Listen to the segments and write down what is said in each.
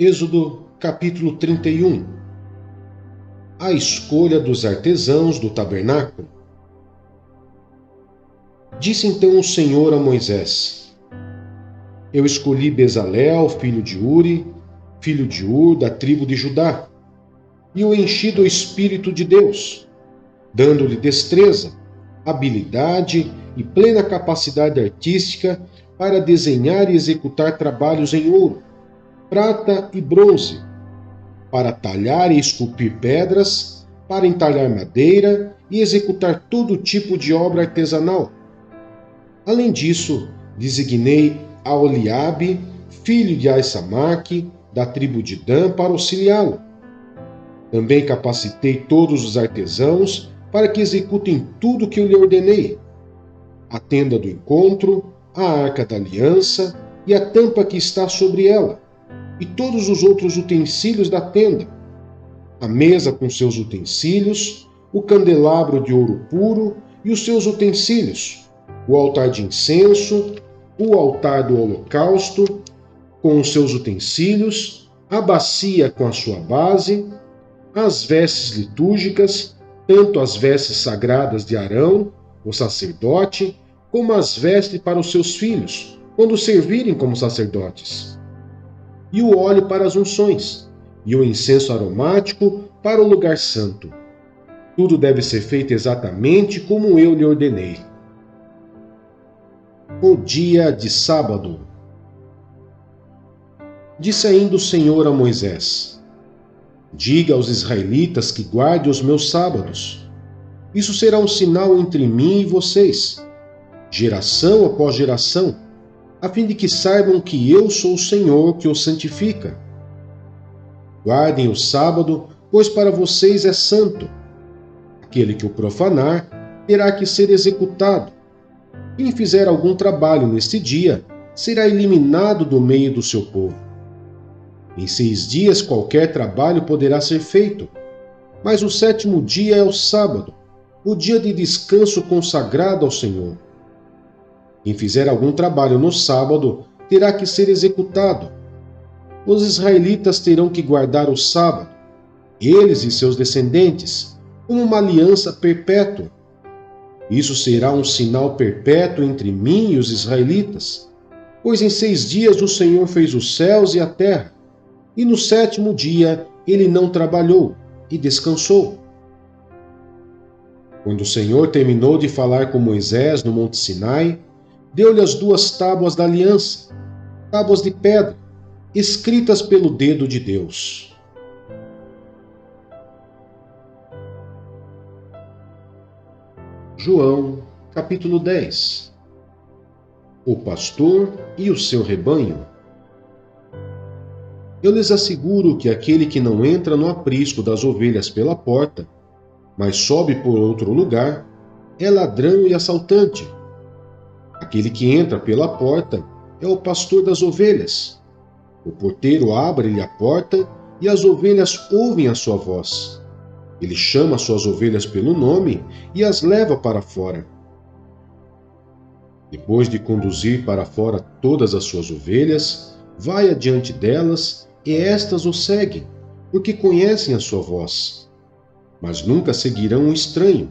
Êxodo capítulo 31. A escolha dos artesãos do tabernáculo. Disse então o Senhor a Moisés: Eu escolhi Bezalel, filho de Uri, filho de Ur, da tribo de Judá, e o enchi do Espírito de Deus, dando-lhe destreza, habilidade e plena capacidade artística para desenhar e executar trabalhos em ouro, prata e bronze, para talhar e esculpir pedras, para entalhar madeira e executar todo tipo de obra artesanal. Além disso, designei a Oliabe, filho de Aissamaque, da tribo de Dan, para auxiliá-lo. Também capacitei todos os artesãos para que executem tudo o que eu lhe ordenei: a tenda do encontro, a arca da aliança e a tampa que está sobre ela, e todos os outros utensílios da tenda, a mesa com seus utensílios, o candelabro de ouro puro e os seus utensílios, o altar de incenso, o altar do holocausto com os seus utensílios, a bacia com a sua base, as vestes litúrgicas, tanto as vestes sagradas de Arão, o sacerdote, como as vestes para os seus filhos, quando servirem como sacerdotes, e o óleo para as unções, e o incenso aromático para o lugar santo. Tudo deve ser feito exatamente como eu lhe ordenei. O dia de sábado. Disse ainda o Senhor a Moisés: Diga aos israelitas que guardem os meus sábados. Isso será um sinal entre mim e vocês, geração após geração, a fim de que saibam que eu sou o Senhor que os santifica. Guardem o sábado, pois para vocês é santo. Aquele que o profanar terá que ser executado. Quem fizer algum trabalho neste dia será eliminado do meio do seu povo. Em 6 dias qualquer trabalho poderá ser feito, mas o 7º dia é o sábado, o dia de descanso consagrado ao Senhor. Quem fizer algum trabalho no sábado terá que ser executado. Os israelitas terão que guardar o sábado, eles e seus descendentes, como uma aliança perpétua. Isso será um sinal perpétuo entre mim e os israelitas, pois em 6 dias o Senhor fez os céus e a terra, e no 7º dia ele não trabalhou e descansou. Quando o Senhor terminou de falar com Moisés no Monte Sinai, deu-lhe as 2 tábuas da aliança, tábuas de pedra, escritas pelo dedo de Deus. João, capítulo 10. O pastor e o seu rebanho. Eu lhes asseguro que aquele que não entra no aprisco das ovelhas pela porta, mas sobe por outro lugar, é ladrão e assaltante. Aquele que entra pela porta é o pastor das ovelhas. O porteiro abre-lhe a porta e as ovelhas ouvem a sua voz. Ele chama as suas ovelhas pelo nome e as leva para fora. Depois de conduzir para fora todas as suas ovelhas, vai adiante delas e estas o seguem, porque conhecem a sua voz. Mas nunca seguirão um estranho.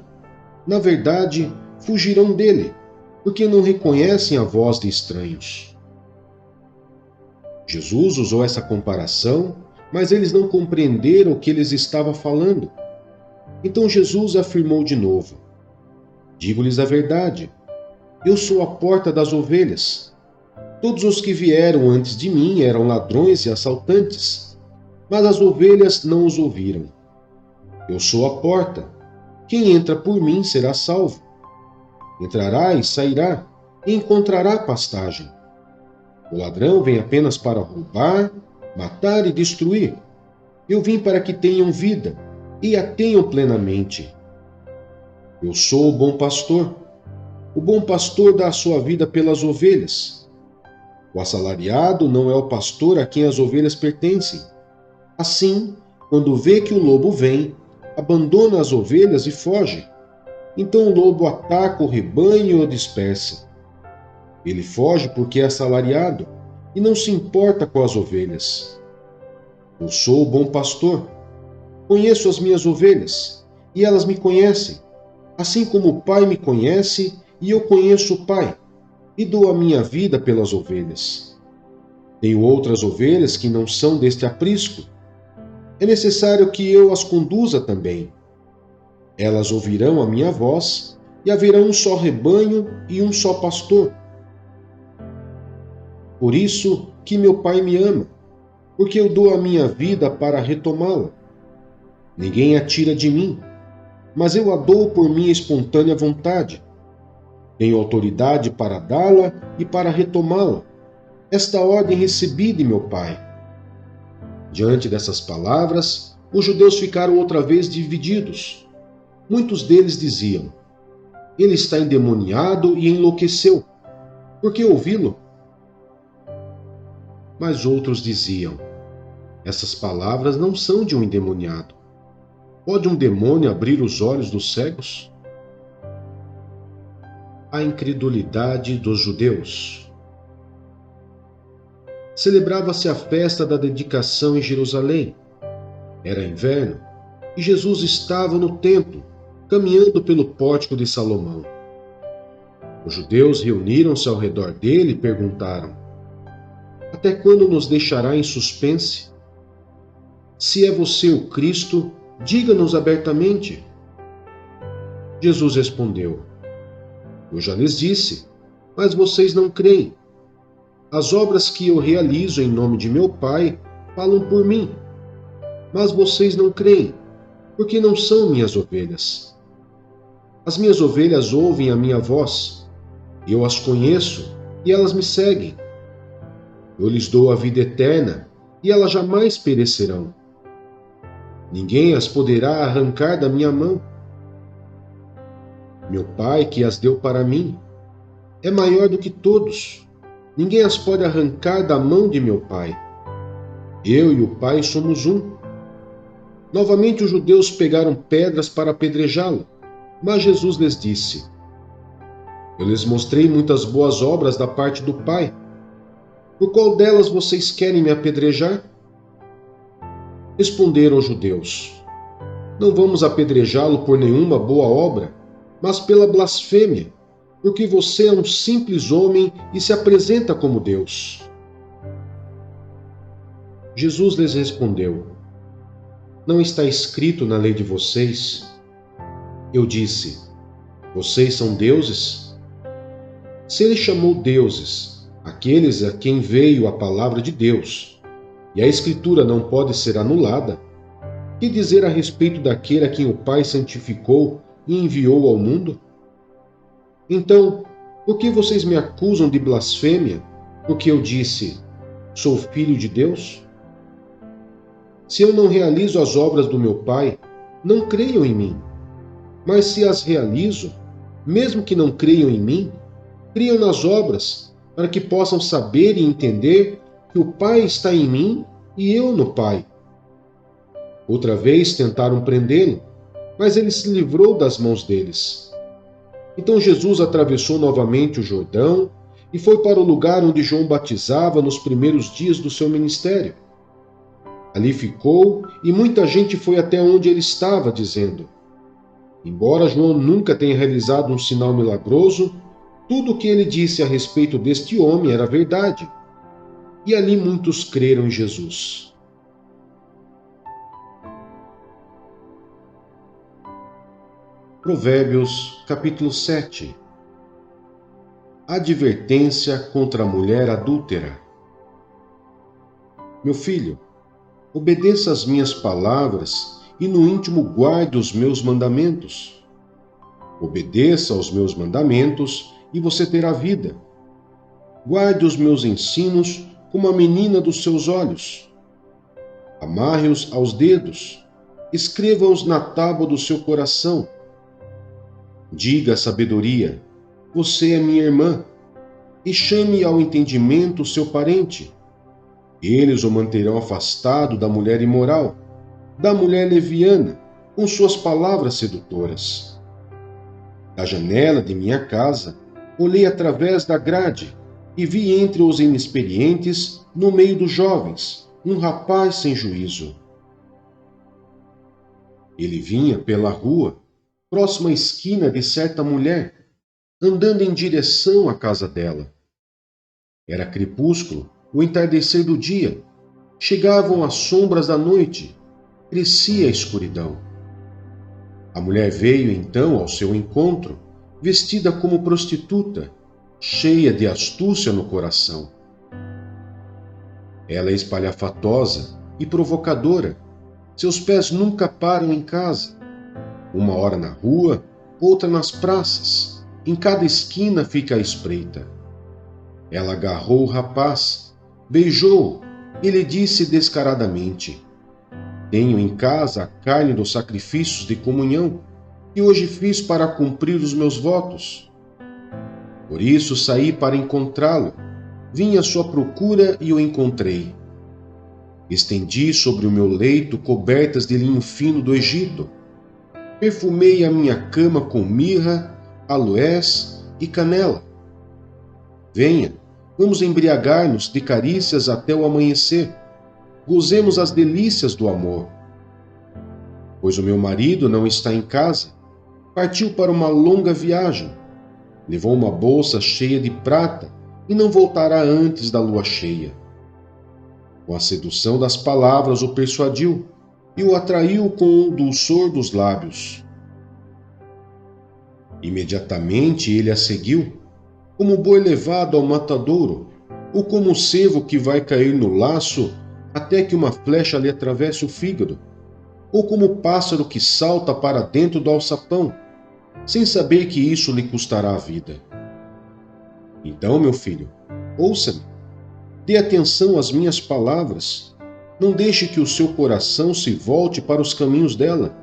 Na verdade, fugirão dele, porque não reconhecem a voz de estranhos. Jesus usou essa comparação, mas eles não compreenderam o que eles estava falando. Então Jesus afirmou de novo: Digo-lhes a verdade, eu sou a porta das ovelhas. Todos os que vieram antes de mim eram ladrões e assaltantes, mas as ovelhas não os ouviram. Eu sou a porta. Quem entra por mim será salvo. Entrará e sairá, e encontrará pastagem. O ladrão vem apenas para roubar, matar e destruir. Eu vim para que tenham vida, e a tenham plenamente. Eu sou o bom pastor. O bom pastor dá a sua vida pelas ovelhas. O assalariado não é o pastor a quem as ovelhas pertencem. Assim, quando vê que o lobo vem, abandona as ovelhas e foge. Então o lobo ataca o rebanho e o dispersa. Ele foge porque é assalariado e não se importa com as ovelhas. Eu sou o bom pastor. Conheço as minhas ovelhas, e elas me conhecem, assim como o Pai me conhece, e eu conheço o Pai, e dou a minha vida pelas ovelhas. Tenho outras ovelhas que não são deste aprisco. É necessário que eu as conduza também. Elas ouvirão a minha voz, e haverá um só rebanho e um só pastor. Por isso que meu Pai me ama, porque eu dou a minha vida para retomá-la. Ninguém a tira de mim, mas eu a dou por minha espontânea vontade. Tenho autoridade para dá-la e para retomá-la. Esta ordem recebi de meu Pai. Diante dessas palavras, os judeus ficaram outra vez divididos. Muitos deles diziam: ele está endemoniado e enlouqueceu. Por que ouvi-lo? Mas outros diziam: essas palavras não são de um endemoniado. Pode um demônio abrir os olhos dos cegos? A incredulidade dos judeus. Celebrava-se a festa da dedicação em Jerusalém. Era inverno e Jesus estava no templo, caminhando pelo pórtico de Salomão. Os judeus reuniram-se ao redor dele e perguntaram: até quando nos deixará em suspense? Se é você o Cristo, diga-nos abertamente. Jesus respondeu: eu já lhes disse, mas vocês não creem. As obras que eu realizo em nome de meu Pai falam por mim, mas vocês não creem, porque não são minhas ovelhas. As minhas ovelhas ouvem a minha voz, eu as conheço e elas me seguem. Eu lhes dou a vida eterna e elas jamais perecerão. Ninguém as poderá arrancar da minha mão. Meu Pai, que as deu para mim, é maior do que todos. Ninguém as pode arrancar da mão de meu Pai. Eu e o Pai somos um. Novamente os judeus pegaram pedras para apedrejá-lo, mas Jesus lhes disse: eu lhes mostrei muitas boas obras da parte do Pai. Por qual delas vocês querem me apedrejar? Responderam os judeus: não vamos apedrejá-lo por nenhuma boa obra, mas pela blasfêmia, porque você é um simples homem e se apresenta como Deus. Jesus lhes respondeu: não está escrito na lei de vocês? Eu disse: vocês são deuses? Se ele chamou deuses aqueles a quem veio a palavra de Deus, e a Escritura não pode ser anulada, que dizer a respeito daquele a quem o Pai santificou e enviou ao mundo? Então, por que vocês me acusam de blasfêmia, porque eu disse: sou filho de Deus? Se eu não realizo as obras do meu Pai, não creiam em mim. Mas se as realizo, mesmo que não creiam em mim, creiam nas obras, para que possam saber e entender que o Pai está em mim e eu no Pai. Outra vez tentaram prendê-lo, mas ele se livrou das mãos deles. Então Jesus atravessou novamente o Jordão e foi para o lugar onde João batizava nos primeiros dias do seu ministério. Ali ficou e muita gente foi até onde ele estava, dizendo: embora João nunca tenha realizado um sinal milagroso, tudo o que ele disse a respeito deste homem era verdade. E ali muitos creram em Jesus. Provérbios, capítulo 7. Advertência contra a mulher adúltera. Meu filho, obedeça às minhas palavras e no íntimo guarde os meus mandamentos. Obedeça aos meus mandamentos e você terá vida. Guarde os meus ensinos como a menina dos seus olhos. Amarre-os aos dedos, escreva-os na tábua do seu coração. Diga à sabedoria: você é minha irmã, e chame ao entendimento seu parente. Eles o manterão afastado da mulher imoral, da mulher leviana, com suas palavras sedutoras. Da janela de minha casa, olhei através da grade e vi entre os inexperientes, no meio dos jovens, um rapaz sem juízo. Ele vinha pela rua, próxima à esquina de certa mulher, andando em direção à casa dela. Era crepúsculo, o entardecer do dia. Chegavam as sombras da noite, crescia a escuridão. A mulher veio então ao seu encontro, vestida como prostituta, cheia de astúcia no coração. Ela é espalhafatosa e provocadora. Seus pés nunca param em casa. Uma hora na rua, outra nas praças. Em cada esquina fica à espreita. Ela agarrou o rapaz, beijou-o e lhe disse descaradamente: tenho em casa a carne dos sacrifícios de comunhão que hoje fiz para cumprir os meus votos. Por isso saí para encontrá-lo. Vim à sua procura e o encontrei. Estendi sobre o meu leito cobertas de linho fino do Egito. Perfumei a minha cama com mirra, aloés e canela. Venha, vamos embriagar-nos de carícias até o amanhecer. Gozemos as delícias do amor. Pois o meu marido não está em casa. Partiu para uma longa viagem. Levou uma bolsa cheia de prata e não voltará antes da lua cheia. Com a sedução das palavras o persuadiu e o atraiu com o dulçor dos lábios. Imediatamente ele a seguiu, como boi levado ao matadouro, ou como cervo que vai cair no laço até que uma flecha lhe atravesse o fígado, ou como pássaro que salta para dentro do alçapão, sem saber que isso lhe custará a vida. Então, meu filho, ouça-me, dê atenção às minhas palavras, não deixe que o seu coração se volte para os caminhos dela,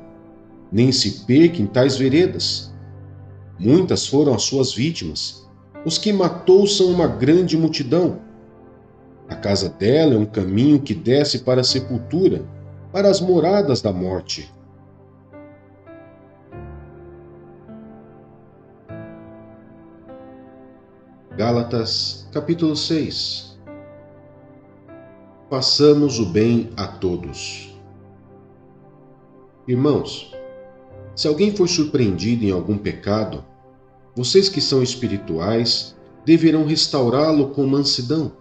nem se perca em tais veredas. Muitas foram as suas vítimas, os que matou são uma grande multidão. A casa dela é um caminho que desce para a sepultura, para as moradas da morte. Gálatas, capítulo 6. Façamos o bem a todos. Irmãos, se alguém for surpreendido em algum pecado, vocês que são espirituais deverão restaurá-lo com mansidão.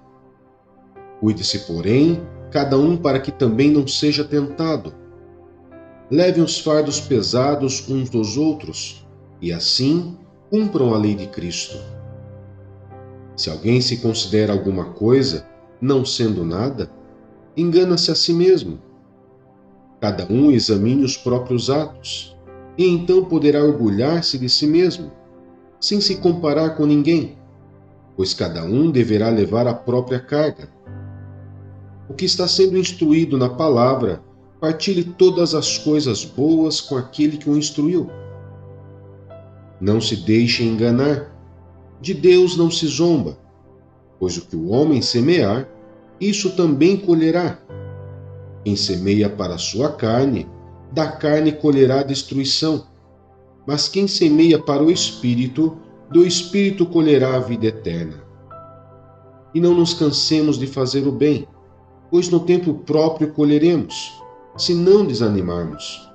Cuide-se, porém, cada um para que também não seja tentado. Levem os fardos pesados uns dos outros, e assim cumpram a lei de Cristo. Se alguém se considera alguma coisa, não sendo nada, engana-se a si mesmo. Cada um examine os próprios atos, e então poderá orgulhar-se de si mesmo, sem se comparar com ninguém, pois cada um deverá levar a própria carga. O que está sendo instruído na palavra, partilhe todas as coisas boas com aquele que o instruiu. Não se deixe enganar. De Deus não se zomba, pois o que o homem semear, isso também colherá. Quem semeia para a sua carne, da carne colherá destruição. Mas quem semeia para o Espírito, do Espírito colherá a vida eterna. E não nos cansemos de fazer o bem, pois no tempo próprio colheremos, se não desanimarmos.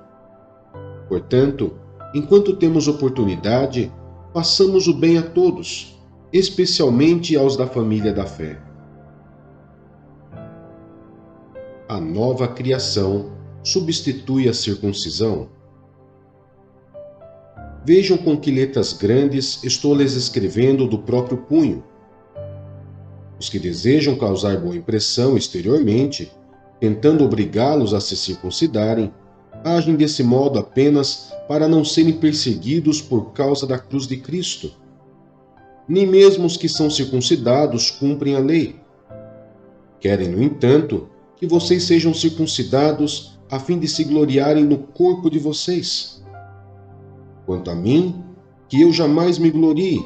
Portanto, enquanto temos oportunidade, façamos o bem a todos, especialmente aos da família da fé. A nova criação substitui a circuncisão. Vejam com que letras grandes estou lhes escrevendo do próprio punho. Os que desejam causar boa impressão exteriormente, tentando obrigá-los a se circuncidarem, agem desse modo apenas para não serem perseguidos por causa da cruz de Cristo. Nem mesmo os que são circuncidados cumprem a lei. Querem, no entanto, que vocês sejam circuncidados a fim de se gloriarem no corpo de vocês. Quanto a mim, que eu jamais me glorie,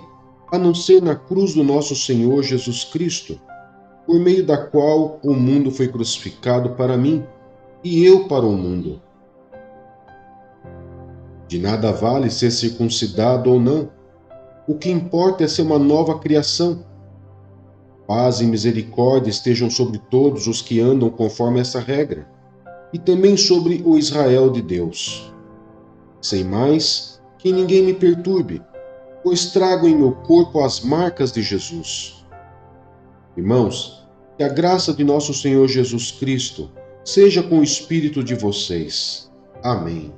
a não ser na cruz do nosso Senhor Jesus Cristo, por meio da qual o mundo foi crucificado para mim, e eu para o mundo. De nada vale ser circuncidado ou não. O que importa é ser uma nova criação. Paz e misericórdia estejam sobre todos os que andam conforme essa regra, e também sobre o Israel de Deus. Sem mais, que ninguém me perturbe, pois trago em meu corpo as marcas de Jesus. Irmãos, que a graça de nosso Senhor Jesus Cristo seja com o espírito de vocês. Amém.